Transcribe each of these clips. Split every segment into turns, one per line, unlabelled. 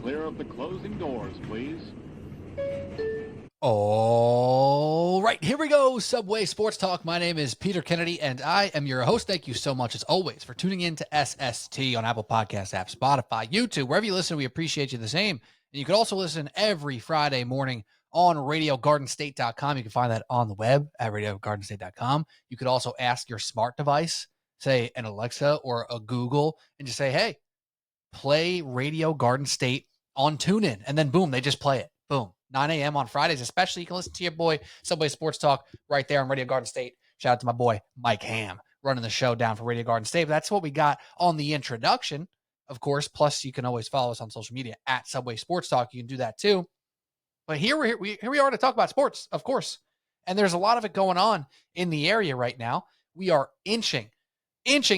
clear of the closing doors, please.
All right, here we go. Subway Sports Talk. My name is Peter Kennedy, and I am your host. Thank you so much, as always, for tuning in to SST on Apple Podcast app, Spotify, YouTube, wherever you listen. We appreciate you the same. And you can also listen every Friday morning on RadioGardenState.com. You can find that on the web at RadioGardenState.com. You could also ask your smart device, say an Alexa or a Google, and just say, hey, play Radio Garden State on TuneIn. And then, boom, they just play it. Boom. 9 a.m. on Fridays, especially. You can listen to your boy, Subway Sports Talk, right there on Radio Garden State. Shout out to my boy, Mike Ham, running the show down for Radio Garden State. But that's what we got on the introduction, of course. Plus, you can always follow us on social media at Subway Sports Talk. You can do that too. But here we are to talk about sports, of course. And there's a lot of it going on in the area right now. We are inching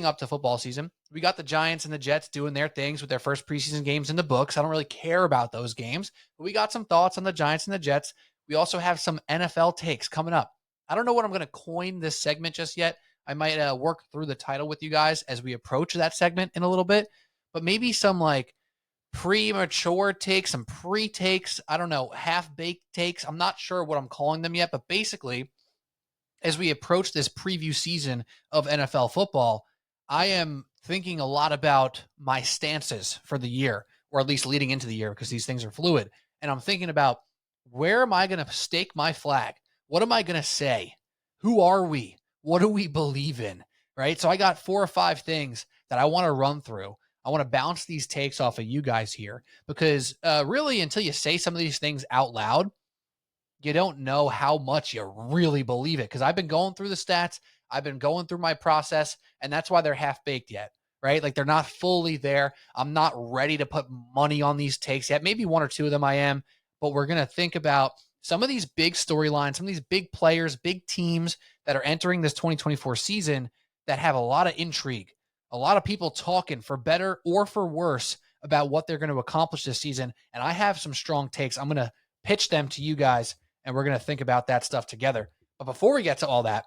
up to football season. We got the Giants and the Jets doing their things with their first preseason games in the books. I don't really care about those games, but we got some thoughts on the Giants and the Jets. We also have some NFL takes coming up. I don't know what I'm going to coin this segment just yet. I might work through the title with you guys as we approach that segment in a little bit, but maybe some like premature takes, some pre-takes, I don't know, half-baked takes. I'm not sure what I'm calling them yet, but basically, as we approach this preview season of NFL football, I am thinking a lot about my stances for the year, or at least leading into the year, because these things are fluid. And I'm thinking about, where am I going to stake my flag? What am I going to say? Who are we? What do we believe in? Right? So I got 4 or 5 things that I want to run through. I want to bounce these takes off of you guys here, because really, until you say some of these things out loud, you don't know how much you really believe it. Because I've been going through the stats, I've been going through my process, and that's why they're half-baked yet, right? Like, they're not fully there. I'm not ready to put money on these takes yet. Maybe 1 or 2 of them I am, but we're going to think about some of these big storylines, some of these big players, big teams that are entering this 2024 season that have a lot of intrigue, a lot of people talking, for better or for worse, about what they're going to accomplish this season. And I have some strong takes. I'm going to pitch them to you guys, and we're going to think about that stuff together. But before we get to all that,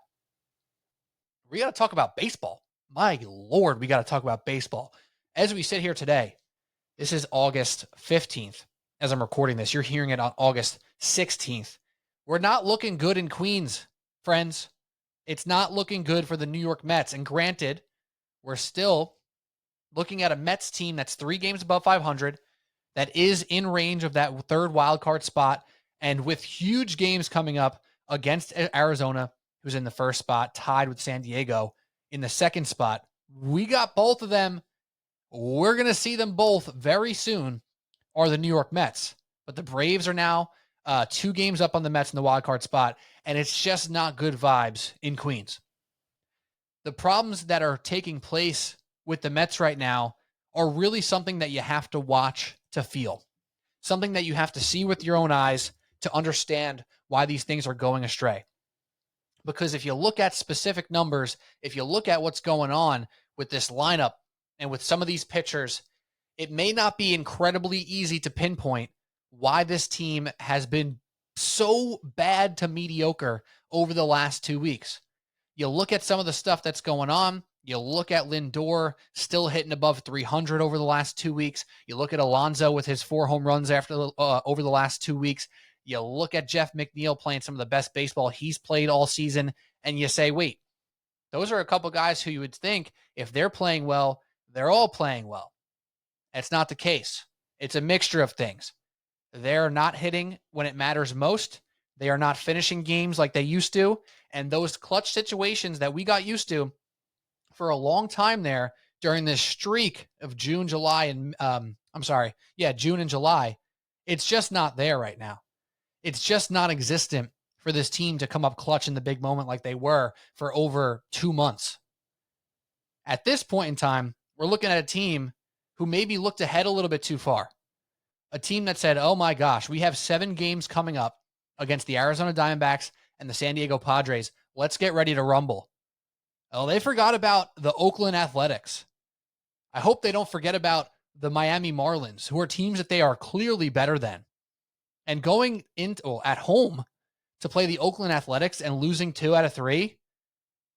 we got to talk about baseball. My Lord, we got to talk about baseball. As we sit here today, this is August 15th. As I'm recording this, you're hearing it on August 16th. We're not looking good in Queens, friends. It's not looking good for the New York Mets. And granted, we're still looking at a Mets team that's 3 games above 500, that is in range of that third wild card spot, and with huge games coming up against Arizona, who's in the first spot, tied with San Diego in the second spot. We got both of them. We're going to see them both very soon, are the New York Mets. But the Braves are now 2 games up on the Mets in the wild card spot, and it's just not good vibes in Queens. The problems that are taking place with the Mets right now are really something that you have to watch to feel, something that you have to see with your own eyes to understand why these things are going astray. Because if you look at specific numbers, if you look at what's going on with this lineup and with some of these pitchers, it may not be incredibly easy to pinpoint why this team has been so bad to mediocre over the last 2 weeks. You look at some of the stuff that's going on. You look at Lindor still hitting above 300 over the last 2 weeks. You look at Alonso with his 4 home runs over the last 2 weeks. You look at Jeff McNeil playing some of the best baseball he's played all season, and you say, wait, those are a couple guys who you would think, if they're playing well, they're all playing well. That's not the case. It's a mixture of things. They're not hitting when it matters most. They are not finishing games like they used to. And those clutch situations that we got used to for a long time there during this streak of June and July, it's just not there right now. It's just not existent for this team to come up clutch in the big moment like they were for over 2 months. At this point in time, we're looking at a team who maybe looked ahead a little bit too far. A team that said, oh my gosh, we have 7 games coming up against the Arizona Diamondbacks and the San Diego Padres. Let's get ready to rumble. Oh, they forgot about the Oakland Athletics. I hope they don't forget about the Miami Marlins, who are teams that they are clearly better than. And going into at home to play the Oakland Athletics and losing 2 out of 3,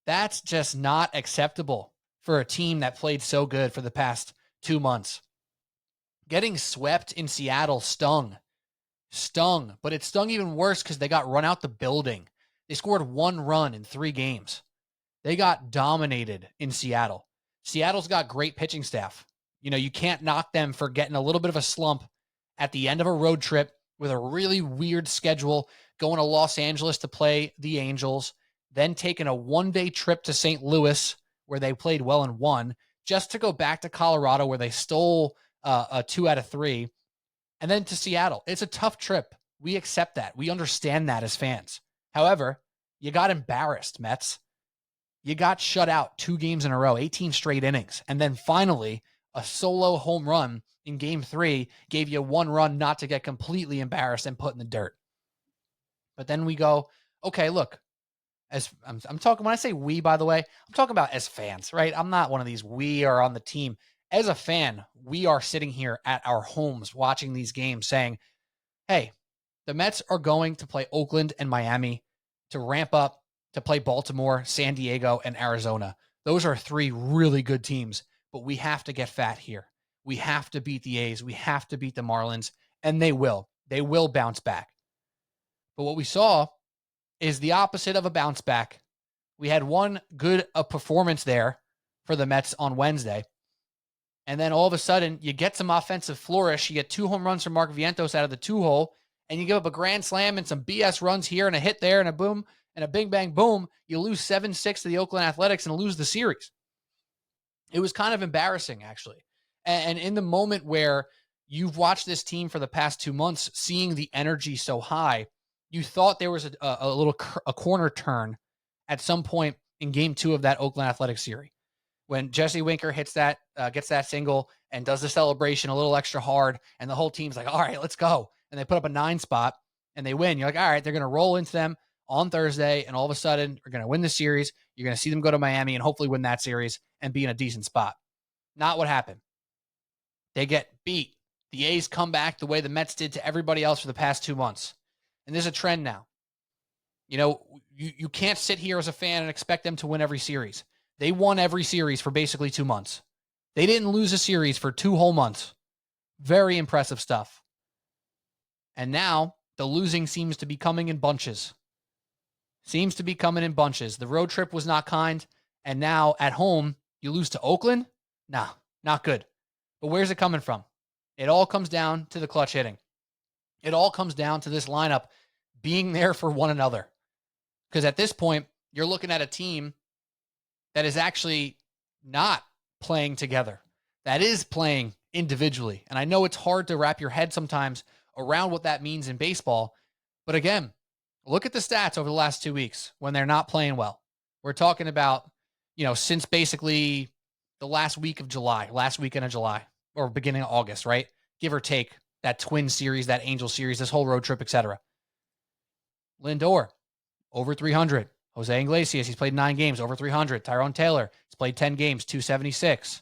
that's just not acceptable for a team that played so good for the past 2 months. Getting swept in Seattle stung, but it stung even worse because they got run out the building. They scored 1 run in 3 games. They got dominated in Seattle. Seattle's got great pitching staff. You can't knock them for getting a little bit of a slump at the end of a road trip with a really weird schedule, going to Los Angeles to play the Angels, then taking a 1-day trip to St. Louis where they played well and won, just to go back to Colorado where they stole a 2 out of 3, and then to Seattle. It's a tough trip. We accept that. We understand that as fans. However, you got embarrassed, Mets. You got shut out 2 games in a row, 18 straight innings. And then finally, a solo home run in game 3 gave you 1 run not to get completely embarrassed and put in the dirt. But then we go, okay, look, as I'm talking, when I say we, by the way, I'm talking about as fans, right? I'm not one of these we are on the team. As a fan, we are sitting here at our homes watching these games saying, hey, the Mets are going to play Oakland and Miami to ramp up to play Baltimore, San Diego, and Arizona. Those are 3 really good teams, but we have to get fat here. We have to beat the A's. We have to beat the Marlins, and they will. They will bounce back. But what we saw is the opposite of a bounce back. We had one good performance there for the Mets on Wednesday, and then all of a sudden, you get some offensive flourish. You get 2 home runs from Mark Vientos out of the 2-hole, and you give up a grand slam and some BS runs here and a hit there and a boom and a bing, bang, boom. You lose 7-6 to the Oakland Athletics and lose the series. It was kind of embarrassing, actually. And in the moment where you've watched this team for the past 2 months, seeing the energy so high, you thought there was a corner turn at some point in game 2 of that Oakland Athletics series. When Jesse Winker gets that single and does the celebration a little extra hard, and the whole team's like, all right, let's go. And they put up a 9 spot and they win. You're like, all right, they're going to roll into them on Thursday, and all of a sudden they're going to win the series. You're going to see them go to Miami and hopefully win that series and be in a decent spot. Not what happened. They get beat. The A's come back the way the Mets did to everybody else for the past 2 months. And there's a trend now. You can't sit here as a fan and expect them to win every series. They won every series for basically 2 months. They didn't lose a series for 2 whole months. Very impressive stuff. And now the losing seems to be coming in bunches. The road trip was not kind. And now at home, you lose to Oakland? Nah, not good. But where's it coming from? It all comes down to the clutch hitting. It all comes down to this lineup being there for one another. Because at this point, you're looking at a team that is actually not playing together, that is playing individually. And I know it's hard to wrap your head sometimes around what that means in baseball. But again, look at the stats over the last 2 weeks when they're not playing well. We're talking about, since basically the last weekend of July, or beginning of August, right? Give or take that Twin series, that Angel series, this whole road trip, etc. Lindor, over 300. Jose Iglesias, he's played 9 games, over 300. Tyrone Taylor, he's played 10 games, 276.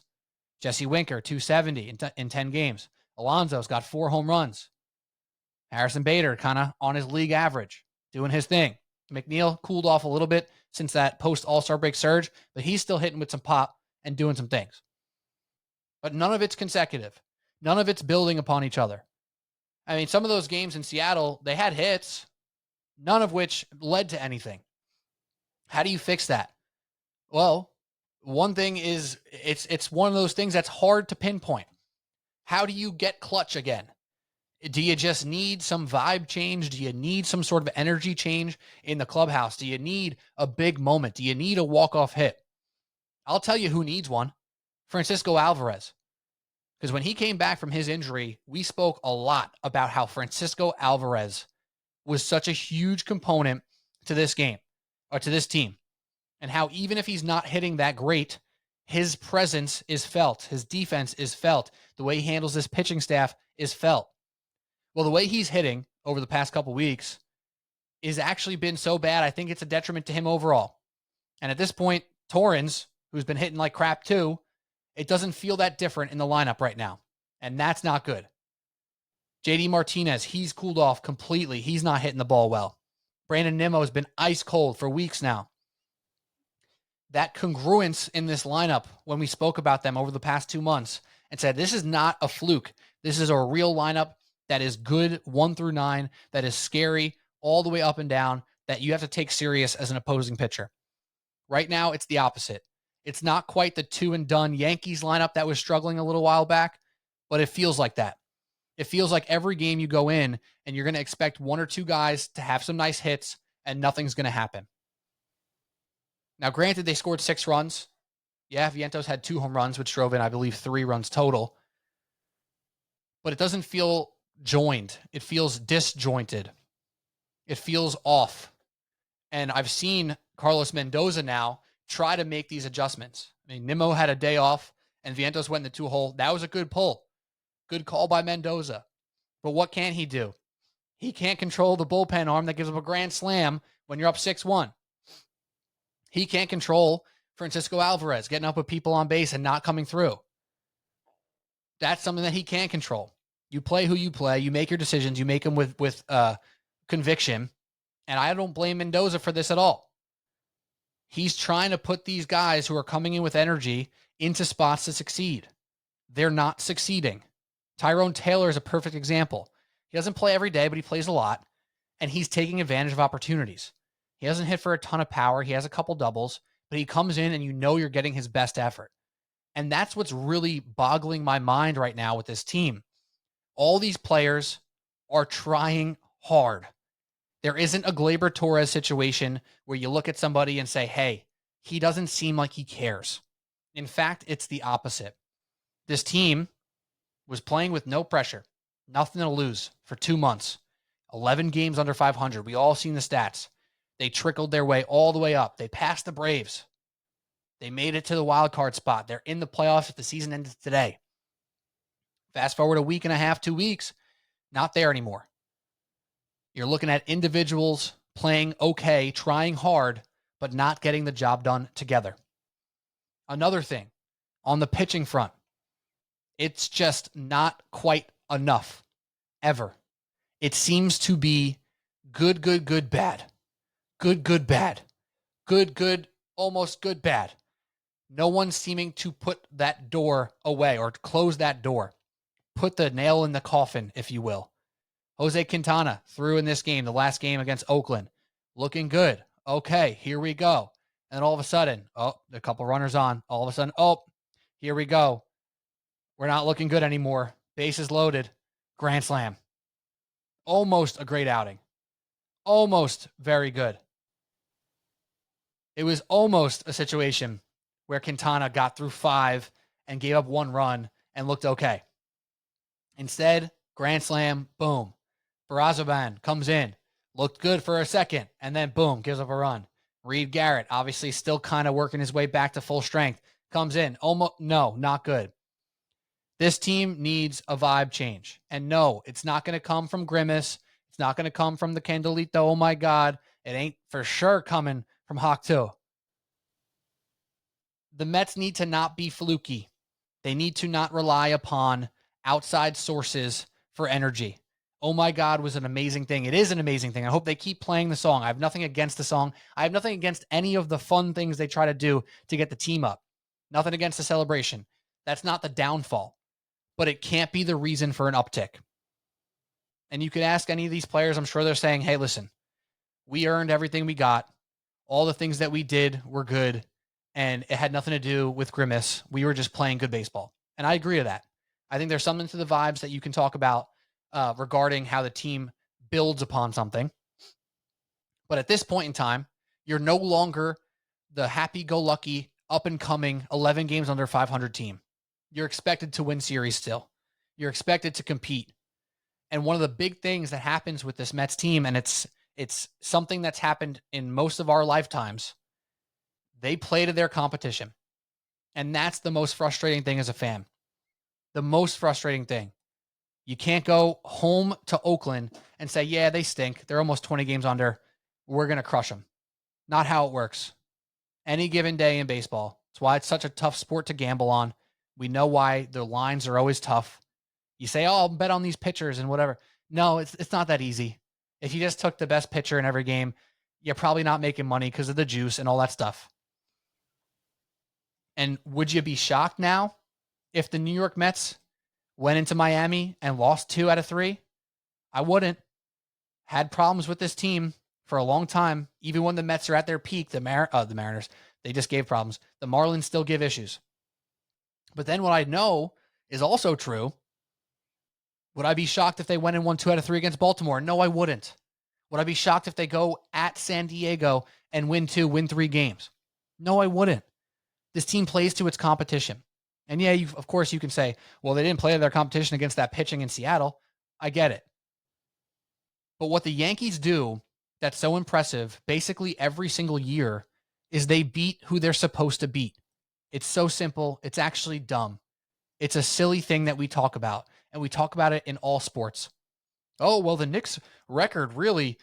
Jesse Winker, 270 in 10 games. Alonso's got 4 home runs. Harrison Bader, kind of on his league average, doing his thing. McNeil cooled off a little bit since that post-All-Star break surge, but he's still hitting with some pop and doing some things. But none of it's consecutive. None of it's building upon each other. I mean, some of those games in Seattle, they had hits, none of which led to anything. How do you fix that? Well, one thing is it's one of those things that's hard to pinpoint. How do you get clutch again? Do you just need some vibe change? Do you need some sort of energy change in the clubhouse? Do you need a big moment? Do you need a walk-off hit? I'll tell you who needs one. Francisco Alvarez. Because when he came back from his injury, we spoke a lot about how Francisco Alvarez was such a huge component to this game, or to this team, and how even if he's not hitting that great, his presence is felt. His defense is felt. The way he handles this pitching staff is felt. Well, the way he's hitting over the past couple weeks is actually been so bad, I think it's a detriment to him overall. And at this point, Torrens, who's been hitting like crap too, it doesn't feel that different in the lineup right now. And that's not good. JD Martinez, he's cooled off completely. He's not hitting the ball well. Brandon Nimmo has been ice cold for weeks now. That congruence in this lineup, when we spoke about them over the past 2 months and said, this is not a fluke. This is a real lineup that is good 1 through 9, that is scary all the way up and down, that you have to take serious as an opposing pitcher. Right now, it's the opposite. It's not quite the 2-and-done Yankees lineup that was struggling a little while back, but it feels like that. It feels like every game you go in and you're going to expect 1 or 2 guys to have some nice hits and nothing's going to happen. Now, granted, they scored 6 runs. Yeah, Vientos had 2 home runs, which drove in, I believe, 3 runs total. But it doesn't feel joined. It feels disjointed. It feels off. And I've seen Carlos Mendoza now try to make these adjustments. I mean, Nimmo had a day off and Vientos went in the 2-hole. That was a good pull. Good call by Mendoza. But what can't he do? He can't control the bullpen arm that gives up a grand slam when you're up 6-1. He can't control Francisco Alvarez getting up with people on base and not coming through. That's something that he can't control. You play who you play. You make your decisions. You make them with conviction. And I don't blame Mendoza for this at all. He's trying to put these guys who are coming in with energy into spots to succeed. They're not succeeding. Tyrone Taylor is a perfect example. He doesn't play every day, but he plays a lot, and he's taking advantage of opportunities. He doesn't hit for a ton of power. He has a couple doubles, but he comes in and you know you're getting his best effort. And that's what's really boggling my mind right now with this team. All these players are trying hard. There isn't a Gleyber Torres situation where you look at somebody and say, hey, he doesn't seem like he cares. In fact, it's the opposite. This team was playing with no pressure, nothing to lose for 2 months, 11 games under 500. We all seen the stats. They trickled their way all the way up. They passed the Braves. They made it to the wild card spot. They're in the playoffs if the season ended today. Fast forward a week and a half, 2 weeks, not there anymore. You're looking at individuals playing okay, trying hard, but not getting the job done together. Another thing, on the pitching front, it's just not quite enough, ever. It seems to be good, good, good, bad. Good, good, bad. Good, good, almost good, bad. No one's seeming to put that door away or close that door. Put the nail in the coffin, if you will. Jose Quintana threw in this game, the last game against Oakland. Looking good. Okay, here we go. And all of a sudden, a couple runners on. All of a sudden, here we go. We're not looking good anymore. Bases loaded. Grand slam. Almost a great outing. Almost very good. It was almost a situation where Quintana got through 5 and gave up 1 run and looked okay. Instead, grand slam, boom. Barazaban comes in, looked good for a second, and then boom, gives up a run. Reed Garrett, obviously still kind of working his way back to full strength, comes in, not good. This team needs a vibe change. And no, it's not going to come from Grimace. It's not going to come from the Candelito. Oh my God. It ain't for sure coming from Hawk 2. The Mets need to not be fluky. They need to not rely upon outside sources for energy. Oh my God was an amazing thing. It is an amazing thing. I hope they keep playing the song. I have nothing against the song. I have nothing against any of the fun things they try to do to get the team up. Nothing against the celebration. That's not the downfall. But it can't be the reason for an uptick. And you could ask any of these players, I'm sure they're saying, hey, listen, we earned everything we got. All the things that we did were good, and it had nothing to do with Grimace. We were just playing good baseball. And I agree with that. I think there's something to the vibes that you can talk about regarding how the team builds upon something. But at this point in time, you're no longer the happy-go-lucky, up-and-coming 11 games under 500 team. You're expected to win series still. You're expected to compete. And one of the big things that happens with this Mets team, and it's something that's happened in most of our lifetimes, they play to their competition. And that's the most frustrating thing as a fan. The most frustrating thing. You can't go home to Oakland and say, yeah, they stink. They're almost 20 games under. We're going to crush them. Not how it works. Any given day in baseball. That's why it's such a tough sport to gamble on. We know why the lines are always tough. You say, oh, I'll bet on these pitchers and whatever. No, it's not that easy. If you just took the best pitcher in every game, you're probably not making money because of the juice and all that stuff. And would you be shocked now if the New York Mets went into Miami and lost 2 out of 3? I wouldn't. Had problems with this team for a long time. Even when the Mets are at their peak, the Mariners, they just gave problems. The Marlins still give issues. But then what I know is also true. Would I be shocked if they went and won 2 out of 3 against Baltimore? No, I wouldn't. Would I be shocked if they go at San Diego and win 3 games? No, I wouldn't. This team plays to its competition. And yeah, of course you can say, well, they didn't play their competition against that pitching in Seattle. I get it. But what the Yankees do that's so impressive basically every single year is they beat who they're supposed to beat. It's so simple. It's actually dumb. It's a silly thing that we talk about, and we talk about it in all sports. Oh, well, the Knicks record really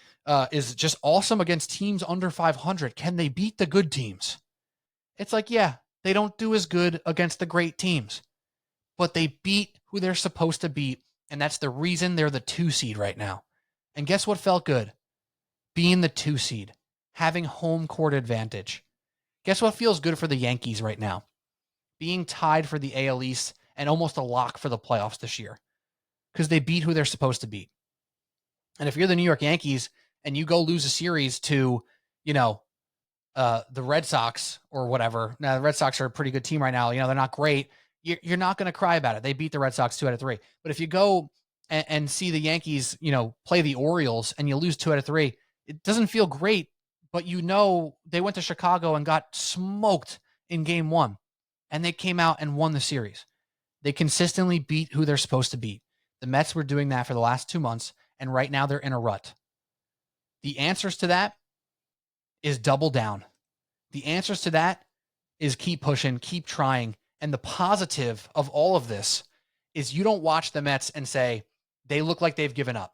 is just awesome against teams under 500. Can they beat the good teams? It's like, yeah, they don't do as good against the great teams, but they beat who they're supposed to beat, and that's the reason they're the 2 seed right now. And guess what felt good? Being the 2 seed, having home court advantage. Guess what feels good for the Yankees right now? Being tied for the AL East and almost a lock for the playoffs this year because they beat who they're supposed to beat. And if you're the New York Yankees and you go lose a series to, the Red Sox or whatever. Now, the Red Sox are a pretty good team right now. They're not great. You're not going to cry about it. They beat the Red Sox 2 out of 3. But if you go and see the Yankees, play the Orioles and you lose 2 out of 3, it doesn't feel great, but they went to Chicago and got smoked in game 1 and they came out and won the series. They consistently beat who they're supposed to beat. The Mets were doing that for the last 2 months, and right now they're in a rut. The answers to that is double down. The answers to that is keep pushing, keep trying. And the positive of all of this is you don't watch the Mets and say, they look like they've given up.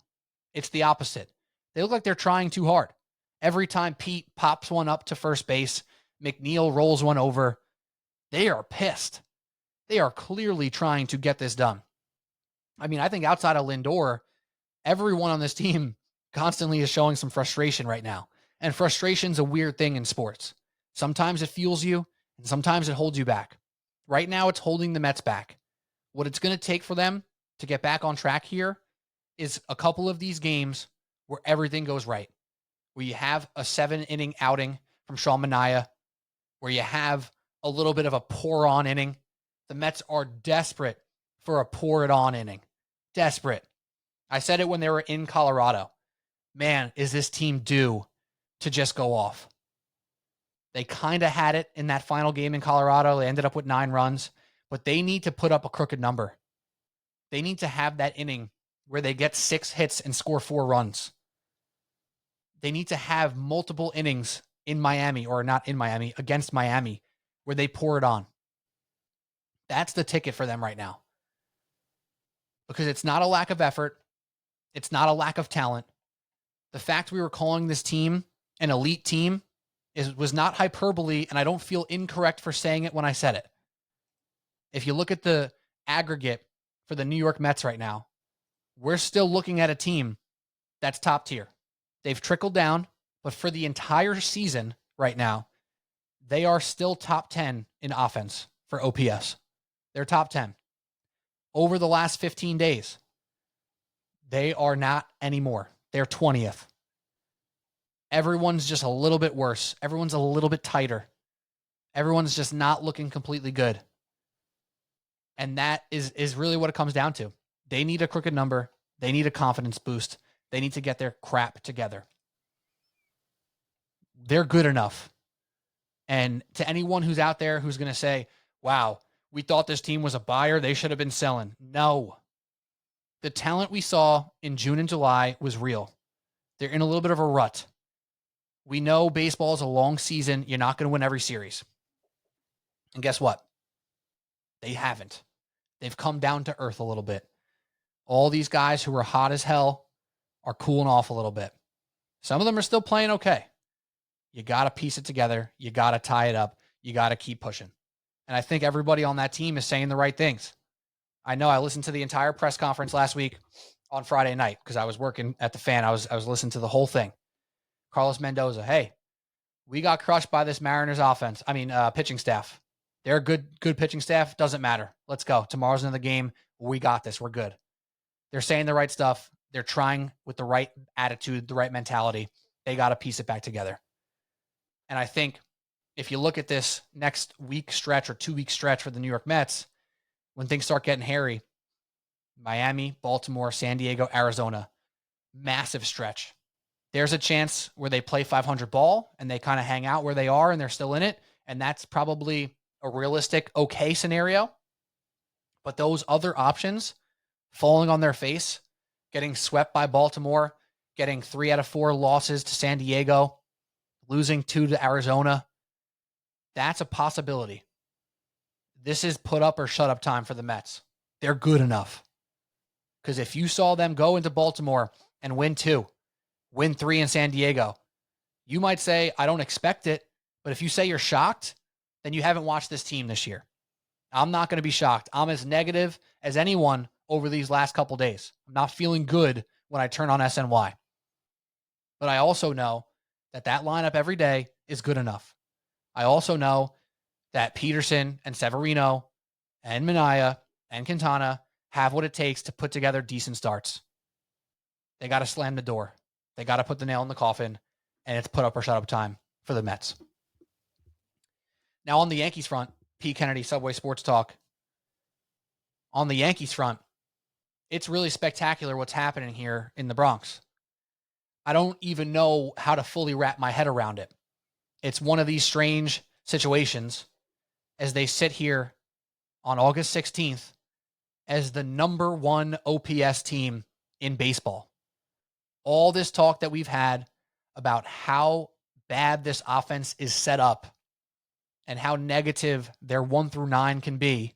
It's the opposite. They look like they're trying too hard. Every time Pete pops one up to first base, McNeil rolls one over, they are pissed. They are clearly trying to get this done. I mean, I think outside of Lindor, everyone on this team constantly is showing some frustration right now. And frustration's a weird thing in sports. Sometimes it fuels you, and sometimes it holds you back. Right now, it's holding the Mets back. What it's going to take for them to get back on track here is a couple of these games where everything goes right, where you have a 7-inning outing from Sean Manaea, where you have a little bit of a pour-on inning. The Mets are desperate for a pour-it-on inning. Desperate. I said it when they were in Colorado. Man, is this team due to just go off? They kind of had it in that final game in Colorado. They ended up with 9 runs, but they need to put up a crooked number. They need to have that inning where they get 6 hits and score 4 runs. They need to have multiple innings in Miami, or not in Miami, against Miami, where they pour it on. That's the ticket for them right now. Because it's not a lack of effort. It's not a lack of talent. The fact we were calling this team an elite team was not hyperbole, and I don't feel incorrect for saying it when I said it. If you look at the aggregate for the New York Mets right now, we're still looking at a team that's top tier. They've trickled down, but for the entire season right now, they are still top 10 in offense for OPS. They're top 10. Over the last 15 days, they are not anymore. They're 20th. Everyone's just a little bit worse. Everyone's a little bit tighter. Everyone's just not looking completely good. And that is really what it comes down to. They need a crooked number. They need a confidence boost. They need to get their crap together. They're good enough. And to anyone who's out there who's going to say, wow, we thought this team was a buyer, they should have been selling. No. The talent we saw in June and July was real. They're in a little bit of a rut. We know baseball is a long season. You're not going to win every series. And guess what? They haven't. They've come down to earth a little bit. All these guys who are hot as hell are cooling off a little bit. Some of them are still playing okay. You got to piece it together. You got to tie it up. You got to keep pushing. And I think everybody on that team is saying the right things. I know I listened to the entire press conference last week on Friday night because I was working at the Fan. I was listening to the whole thing. Carlos Mendoza, hey, we got crushed by this Mariners pitching staff. They're a good pitching staff. Doesn't matter. Let's go. Tomorrow's another game. we got this. We're good. They're saying the right stuff. They're trying with the right attitude, the right mentality. They got to piece it back together. And I think if you look at this next week stretch or 2 week stretch for the New York Mets, when things start getting hairy, Miami, Baltimore, San Diego, Arizona, massive stretch. There's a chance where they play 500 ball and they kind of hang out where they are and they're still in it. And that's probably a realistic, okay scenario. But those other options, falling on their face, getting swept by Baltimore, getting 3 out of 4 losses to San Diego, losing 2 to Arizona, that's a possibility. This is put up or shut up time for the Mets. They're good enough. Because if you saw them go into Baltimore and win 2, win 3 in San Diego, you might say, I don't expect it. But if you say you're shocked, then you haven't watched this team this year. I'm not going to be shocked. I'm as negative as anyone over these last couple days. I'm not feeling good when I turn on SNY. But I also know that lineup every day is good enough. I also know that Peterson and Severino and Minaya and Quintana have what it takes to put together decent starts. They got to slam the door. They got to put the nail in the coffin, and it's put up or shut up time for the Mets. Now on the Yankees front, P. Kennedy, Subway Sports Talk. On the Yankees front, it's really spectacular what's happening here in the Bronx. I don't even know how to fully wrap my head around it. It's one of these strange situations as they sit here on August 16th as the number 1 OPS team in baseball. All this talk that we've had about how bad this offense is set up and how negative their 1 through 9 can be,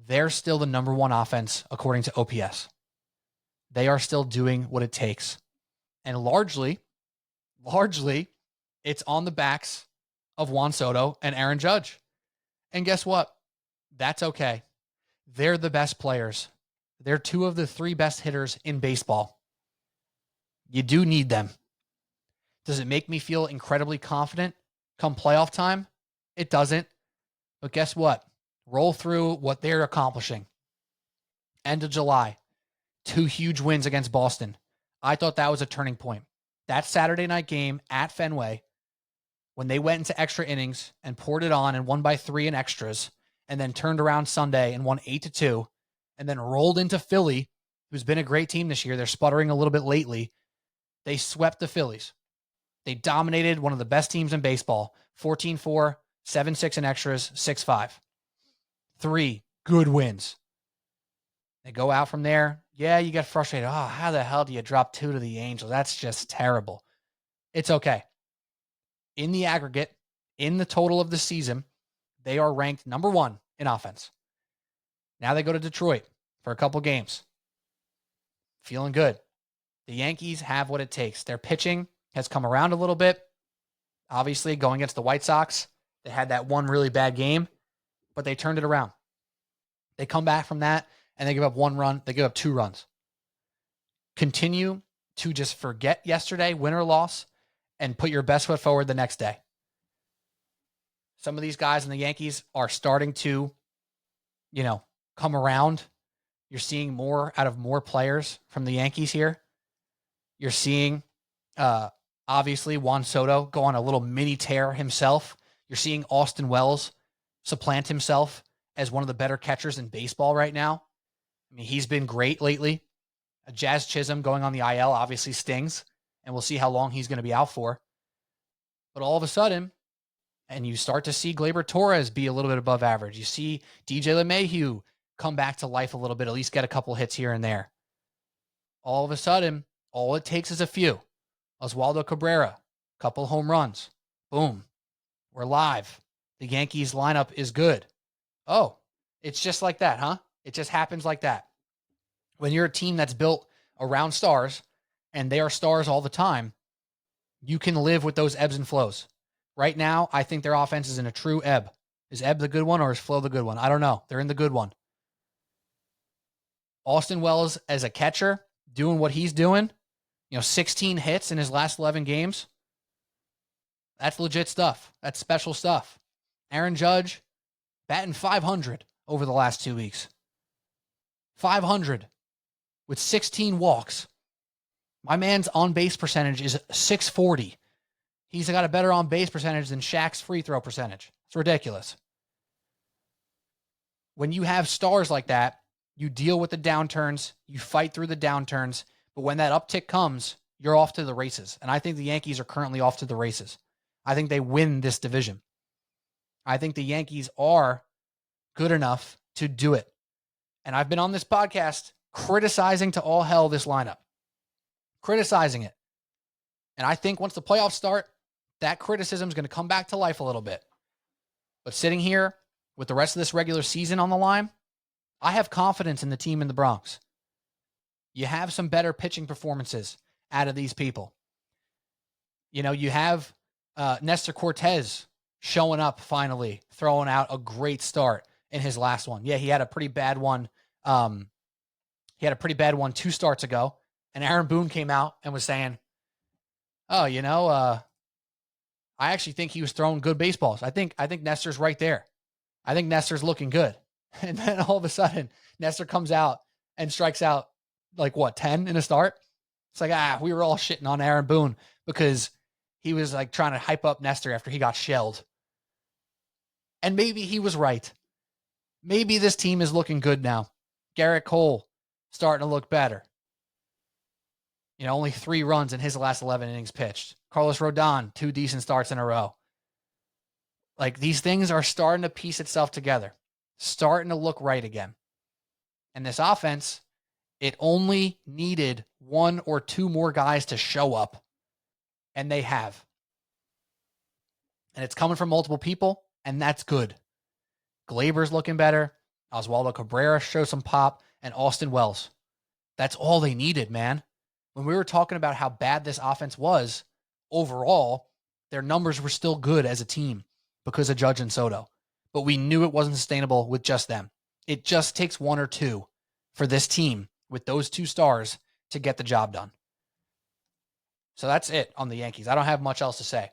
they're still the number 1 offense according to OPS. They are still doing what it takes. And largely, it's on the backs of Juan Soto and Aaron Judge. And guess what? That's okay. They're the best players. They're 2 of the 3 best hitters in baseball. You do need them. Does it make me feel incredibly confident come playoff time? It doesn't. But guess what? Roll through what they're accomplishing. End of July, 2 huge wins against Boston. I thought that was a turning point. That Saturday night game at Fenway, when they went into extra innings and poured it on and won by 3 in extras, and then turned around Sunday and won 8-2, and then rolled into Philly, who's been a great team this year. They're sputtering a little bit lately. They swept the Phillies. They dominated one of the best teams in baseball, 14-4, 7-6 in extras, 6-5. 3 good wins. They go out from there. Yeah, you get frustrated. Oh, how the hell do you drop 2 to the Angels? That's just terrible. It's okay. In the aggregate, in the total of the season, they are ranked number 1 in offense. Now they go to Detroit for a couple games. Feeling good. The Yankees have what it takes. Their pitching has come around a little bit. Obviously, going against the White Sox, they had that one really bad game, but they turned it around. They come back from that, and they give up 1 run. They give up 2 runs. Continue to just forget yesterday, win or loss, and put your best foot forward the next day. Some of these guys in the Yankees are starting to, come around. You're seeing more out of more players from the Yankees here. You're seeing, obviously, Juan Soto go on a little mini tear himself. You're seeing Austin Wells supplant himself as one of the better catchers in baseball right now. I mean, he's been great lately. Jazz Chisholm going on the IL obviously stings, and we'll see how long he's going to be out for. But all of a sudden, and you start to see Gleyber Torres be a little bit above average. You see DJ LeMahieu come back to life a little bit, at least get a couple hits here and there. All of a sudden, all it takes is a few. Oswaldo Cabrera, couple home runs. Boom. We're live. The Yankees lineup is good. Oh, it's just like that, huh? It just happens like that. When you're a team that's built around stars, and they are stars all the time, you can live with those ebbs and flows. Right now, I think their offense is in a true ebb. Is ebb the good one or is flow the good one? I don't know. They're in the good one. Austin Wells as a catcher, doing what he's doing, 16 hits in his last 11 games. That's legit stuff. That's special stuff. Aaron Judge, batting .500 over the last 2 weeks. 500 with 16 walks. My man's on-base percentage is 640. He's got a better on-base percentage than Shaq's free throw percentage. It's ridiculous. When you have stars like that, you deal with the downturns, you fight through the downturns, but when that uptick comes, you're off to the races. And I think the Yankees are currently off to the races. I think they win this division. I think the Yankees are good enough to do it. And I've been on this podcast criticizing to all hell this lineup. Criticizing it. And I think once the playoffs start, that criticism is going to come back to life a little bit. But sitting here with the rest of this regular season on the line, I have confidence in the team in the Bronx. You have some better pitching performances out of these people. You know, you have Nestor Cortez showing up finally, throwing out a great start in his last one. Yeah, he had a pretty bad one. He had a pretty bad one 2 starts ago. And Aaron Boone came out and was saying, oh, you know, I actually think he was throwing good baseballs. I think Nestor's right there. I think Nestor's looking good. And then all of a sudden, Nestor comes out and strikes out like 10 in a start. It's like, we were all shitting on Aaron Boone because he was like trying to hype up Nestor after he got shelled. And maybe he was right. Maybe this team is looking good now. Garrett Cole starting to look better. You know, only 3 runs in his last 11 innings pitched. Carlos Rodon, 2 decent starts in a row. Like, these things are starting to piece itself together. Starting to look right again. And this offense, it only needed 1 or 2 more guys to show up. And they have. And it's coming from multiple people, and that's good. Glaber's looking better. Oswaldo Cabrera shows some pop, and Austin Wells. That's all they needed, man. When we were talking about how bad this offense was, overall, their numbers were still good as a team because of Judge and Soto. But we knew it wasn't sustainable with just them. It just takes 1 or 2 for this team with those 2 stars to get the job done. So that's it on the Yankees. I don't have much else to say.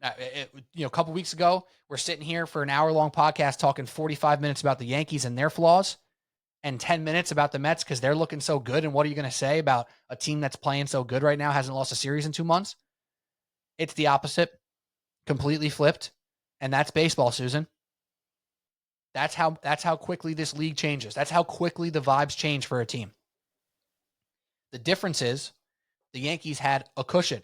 A couple weeks ago, we're sitting here for an hour-long podcast talking 45 minutes about the Yankees and their flaws and 10 minutes about the Mets because they're looking so good. And what are you going to say about a team that's playing so good right now, hasn't lost a series in 2 months? It's the opposite, completely flipped. And that's baseball, Susan. That's how quickly this league changes. That's how quickly the vibes change for a team. The difference is the Yankees had a cushion.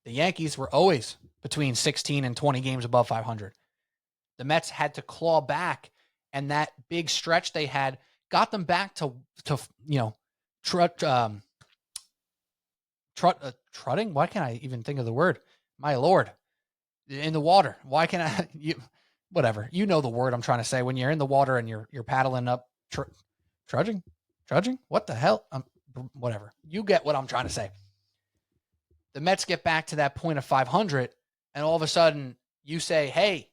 The Yankees were always between 16 and 20 games above 500. The Mets had to claw back, and that big stretch they had got them back to trotting. Why can't I even think of the word? My Lord, in the water. Why can't I? Whatever. You know the word I'm trying to say when you're in the water and you're paddling up, trudging. What the hell? Whatever. You get what I'm trying to say. The Mets get back to that point of 500, and all of a sudden you say, hey,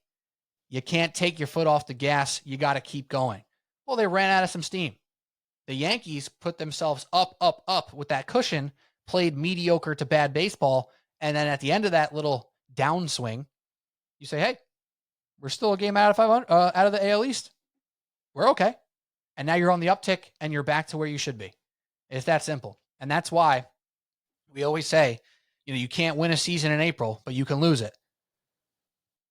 you can't take your foot off the gas. You got to keep going. Well, they ran out of some steam. The Yankees put themselves up with that cushion, played mediocre to bad baseball, and then at the end of that little downswing, you say, hey, we're still a game out of 500, out of the AL East. We're okay. And now you're on the uptick, and you're back to where you should be. It's that simple. And that's why we always say, you can't win a season in April, but you can lose it.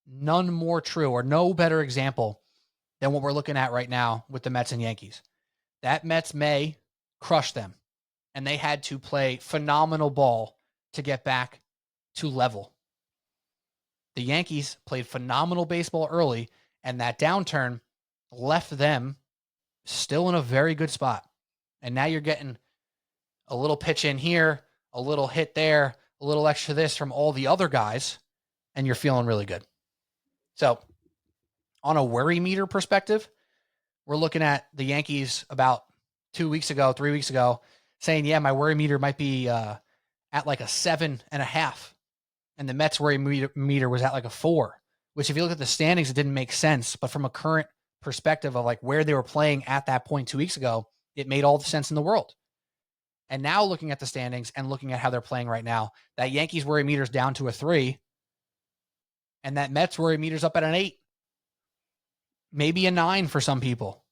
None more true or no better example than what we're looking at right now with the Mets and Yankees. That Mets May crushed them, and they had to play phenomenal ball to get back to level. The Yankees played phenomenal baseball early, and that downturn left them still in a very good spot. And now you're getting a little pitch in here, a little hit there, a little extra this from all the other guys, and you're feeling really good. So on a worry meter perspective, we're looking at the Yankees about 3 weeks ago, saying, yeah, my worry meter might be at like a 7.5. And the Mets worry meter was at like a 4, which if you look at the standings, it didn't make sense. But from a current perspective of like where they were playing at that point 2 weeks ago, it made all the sense in the world. And now looking at the standings and looking at how they're playing right now, that Yankees worry meter's down to a 3, and that Mets worry meter's up at an 8, maybe a 9 for some people.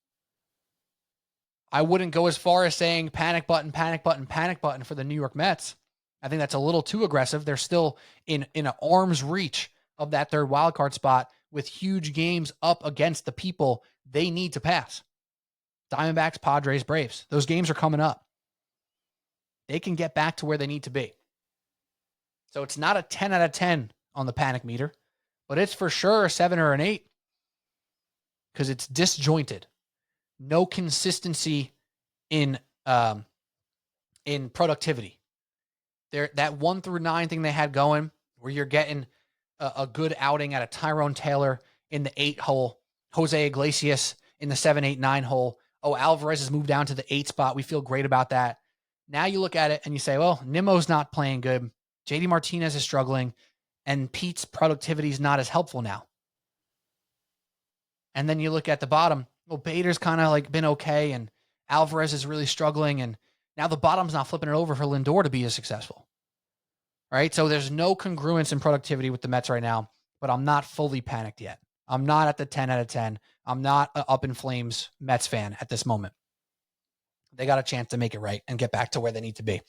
I wouldn't go as far as saying panic button, panic button, panic button for the New York Mets. I think that's a little too aggressive. They're still in an arm's reach of that third wild card spot with huge games up against the people they need to pass. Diamondbacks, Padres, Braves. Those games are coming up. They can get back to where they need to be. So it's not a 10 out of 10 on the panic meter, but it's for sure a 7 or an 8 because it's disjointed. No consistency in productivity. That 1 through 9 thing they had going, where you're getting a good outing out of Tyrone Taylor in the 8 hole, Jose Iglesias in the 7, 8, 9 hole. Oh, Alvarez has moved down to the 8 spot. We feel great about that. Now you look at it and you say, well, Nimmo's not playing good. JD Martinez is struggling, and Pete's productivity is not as helpful now. And then you look at the bottom. Well, Bader's kind of like been okay, and Alvarez is really struggling, and now the bottom's not flipping it over for Lindor to be as successful. Right? So there's no congruence in productivity with the Mets right now, but I'm not fully panicked yet. I'm not at the 10 out of 10. I'm not an up in flames Mets fan at this moment. They got a chance to make it right and get back to where they need to be.